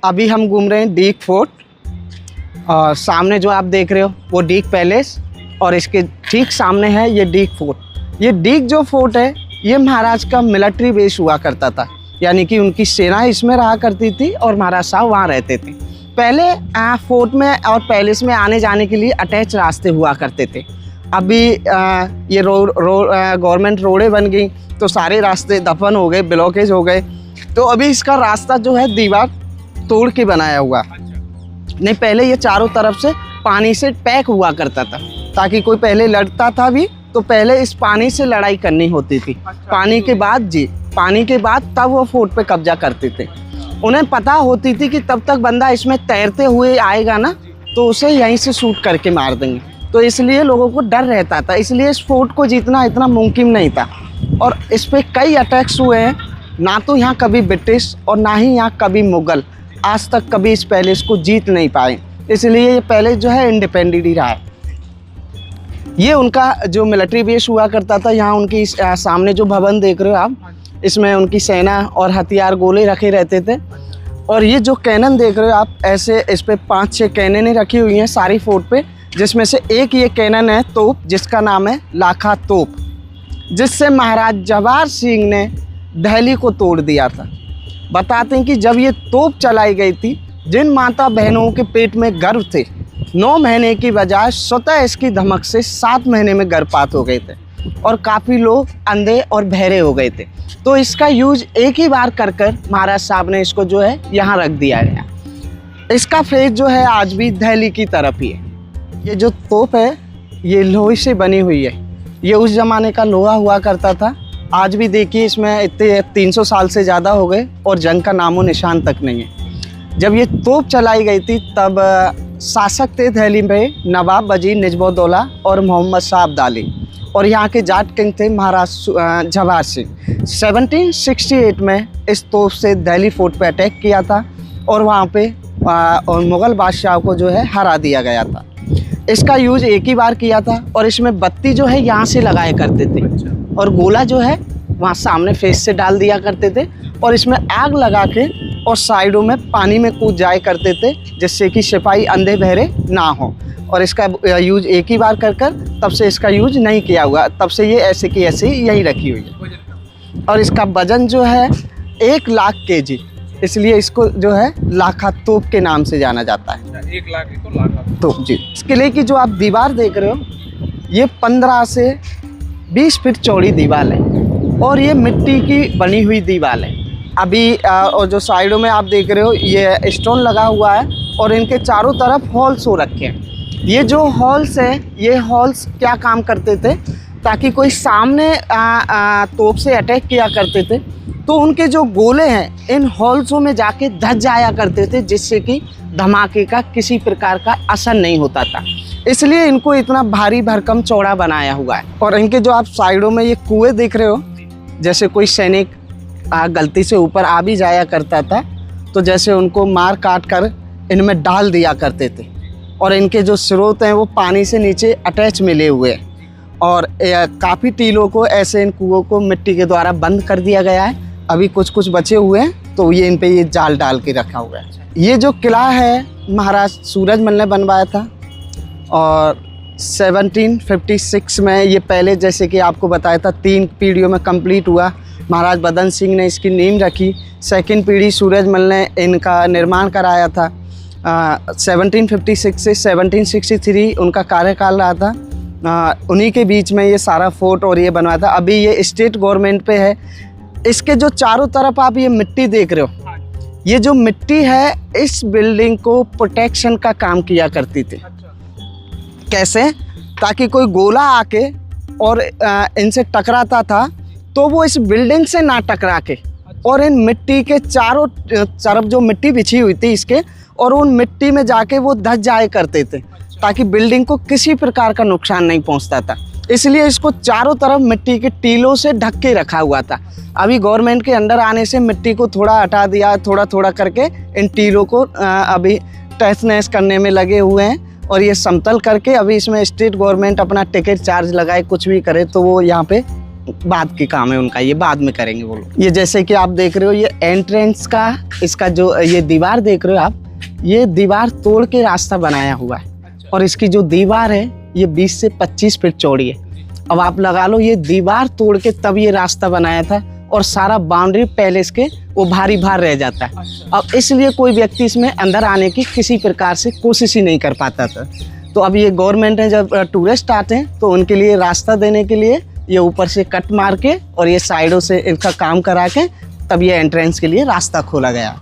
अभी हम घूम रहे हैं डीक फोर्ट और सामने जो आप देख रहे हो वो डीक पैलेस और इसके ठीक सामने है ये डीक फोर्ट। ये डीक जो फोर्ट है ये महाराज का मिलिट्री बेस हुआ करता था, यानी कि उनकी सेना इसमें रहा करती थी और महाराज साहब वहाँ रहते थे। पहले फोर्ट में और पैलेस में आने जाने के लिए अटैच रास्ते हुआ करते थे। अभी ये गवर्नमेंट रोडें बन गई तो सारे रास्ते दफन हो गए, ब्लॉकेज हो गए, तो अभी इसका रास्ता जो है दीवार तोड़ के बनाया हुआ। नहीं, पहले ये चारों तरफ से पानी से पैक हुआ करता था, ताकि कोई पहले लड़ता था भी तो पहले इस पानी से लड़ाई करनी होती थी। पानी के बाद तब वो फोर्ट पे कब्जा करते थे। उन्हें पता होती थी कि तब तक बंदा इसमें तैरते हुए आएगा ना तो उसे यहीं से शूट करके मार देंगे, तो इसलिए लोगों को डर रहता था। इसलिए इस फोर्ट को जीतना इतना मुमकिन नहीं था और इस पर कई अटैक्स हुए हैं। ना तो यहाँ कभी ब्रिटिश और ना ही यहाँ कभी मुग़ल आज तक कभी इस पैलेस को जीत नहीं पाए, इसलिए ये पैलेस जो है इंडिपेंडेंट ही रहा है। ये उनका जो मिलिट्री बेस हुआ करता था। यहाँ उनकी सामने जो भवन देख रहे हो आप, इसमें उनकी सेना और हथियार गोले रखे रहते थे। और ये जो कैनन देख रहे हो आप, ऐसे इस पे 5-6 कैननें रखी हुई हैं सारी फोर्ट पे, जिसमें से एक ये कैनन है तोप, जिसका नाम है लाखा तोप, जिससे महाराज जवाहर सिंह ने दिल्ली को तोड़ दिया था। बताते हैं कि जब ये तोप चलाई गई थी, जिन माता बहनों के पेट में गर्भ थे 9 महीने की बजाय स्वतः इसकी धमक से 7 महीने में गर्भपात हो गए थे और काफ़ी लोग अंधे और बहरे हो गए थे। तो इसका यूज एक ही बार कर महाराज साहब ने इसको जो है यहाँ रख दिया गया। इसका फेस जो है आज भी दिल्ली की तरफ ही है। ये जो तोप है ये लोहे से बनी हुई है। ये उस ज़माने का लोहा हुआ करता था। आज भी देखिए इसमें इतने 300 साल से ज़्यादा हो गए और जंग का नामो निशान तक नहीं है। जब ये तोप चलाई गई थी तब शासक थे दिल्ली में नवाब वजीर निजामुद्दौला और मोहम्मद शाह अब्दाली, और यहाँ के जाट किंग थे महाराज जवाहर सिंह। 1768 में इस तोप से दिल्ली फोर्ट पे अटैक किया था और वहाँ पे और मुग़ल बादशाह को जो है हरा दिया गया था। इसका यूज एक ही बार किया था और इसमें बत्ती जो है यहाँ से लगाया करते थे और गोला जो है वहाँ सामने फेस से डाल दिया करते थे और इसमें आग लगा के और साइडों में पानी में कूद जाया करते थे, जिससे कि सिपाही अंधे बहरे ना हो। और इसका यूज एक ही बार कर तब से इसका यूज नहीं किया हुआ, तब से ये ऐसे की ऐसे यहीं रखी हुई है। और इसका वजन जो है 1 लाख kg, इसलिए इसको जो है लाखा तोप के नाम से जाना जाता है। 1 लाख ही तो लाखा तोप जी। इस किले की जो आप दीवार देख रहे हो ये 15 से 20 फीट चौड़ी दीवार है और ये मिट्टी की बनी हुई दीवार है। अभी और जो साइडों में आप देख रहे हो ये स्टोन लगा हुआ है और इनके चारों तरफ हॉल्स हो रखे हैं। ये जो हॉल्स हैं ये हॉल्स क्या काम करते थे, ताकि कोई सामने तोप से अटैक किया करते थे तो उनके जो गोले हैं इन हॉल्सों में जाके धस जाया करते थे, जिससे कि धमाके का किसी प्रकार का असर नहीं होता था। इसलिए इनको इतना भारी भरकम चौड़ा बनाया हुआ है। और इनके जो आप साइडों में ये कुएं देख रहे हो, जैसे कोई सैनिक गलती से ऊपर आ भी जाया करता था तो जैसे उनको मार काट कर इनमें डाल दिया करते थे। और इनके जो स्रोत हैं वो पानी से नीचे अटैच मिले हुए हैं और काफ़ी टीलों को ऐसे इन कुओं को मिट्टी के द्वारा बंद कर दिया गया है। अभी कुछ बचे हुए हैं तो ये इन पे ये जाल डाल के रखा हुआ है। ये जो किला है महाराज सूरजमल ने बनवाया था और 1756 में ये पहले जैसे कि आपको बताया था 3 पीढ़ियों में कंप्लीट हुआ। महाराज बदन सिंह ने इसकी नींव रखी, 2nd पीढ़ी सूरजमल ने इनका निर्माण कराया था। 1756 से 1763 उनका कार्यकाल रहा था। उन्हीं के बीच में ये सारा फोर्ट और ये बनवाया था। अभी ये स्टेट गवर्नमेंट पे है। इसके जो चारों तरफ आप ये मिट्टी देख रहे हो, ये जो मिट्टी है इस बिल्डिंग को प्रोटेक्शन का काम किया करती थी। कैसे? ताकि कोई गोला आके और इनसे टकराता था तो वो इस बिल्डिंग से ना टकरा के और इन मिट्टी के चारों तरफ जो मिट्टी बिछी हुई थी इसके, और उन मिट्टी में जाके वो धस जाए करते थे, ताकि बिल्डिंग को किसी प्रकार का नुकसान नहीं पहुंचता था। इसलिए इसको चारों तरफ मिट्टी के टीलों से ढक के रखा हुआ था। अभी गवर्नमेंट के अंडर आने से मिट्टी को थोड़ा हटा दिया, थोड़ा करके इन टीलों को अभी तहस नहस करने में लगे हुए हैं और ये समतल करके अभी इसमें स्टेट गवर्नमेंट अपना टिकट चार्ज लगाए कुछ भी करे तो वो यहाँ पे बाद की काम है उनका, ये बाद में करेंगे वो लोग। ये जैसे कि आप देख रहे हो ये एंट्रेंस का, इसका जो ये दीवार देख रहे हो आप, ये दीवार तोड़ के रास्ता बनाया हुआ है। और इसकी जो दीवार है ये 20 से 25 फीट चौड़ी है। अब आप लगा लो ये दीवार तोड़ के तब ये रास्ता बनाया था, और सारा बाउंड्री पैलेस के वो भारी भार रह जाता है। अब इसलिए कोई व्यक्ति इसमें अंदर आने की किसी प्रकार से कोशिश ही नहीं कर पाता था। तो अब ये गवर्नमेंट ने जब टूरिस्ट आते हैं तो उनके लिए रास्ता देने के लिए ये ऊपर से कट मार के और ये साइडों से इनका काम करा के तब ये एंट्रेंस के लिए रास्ता खोला गया।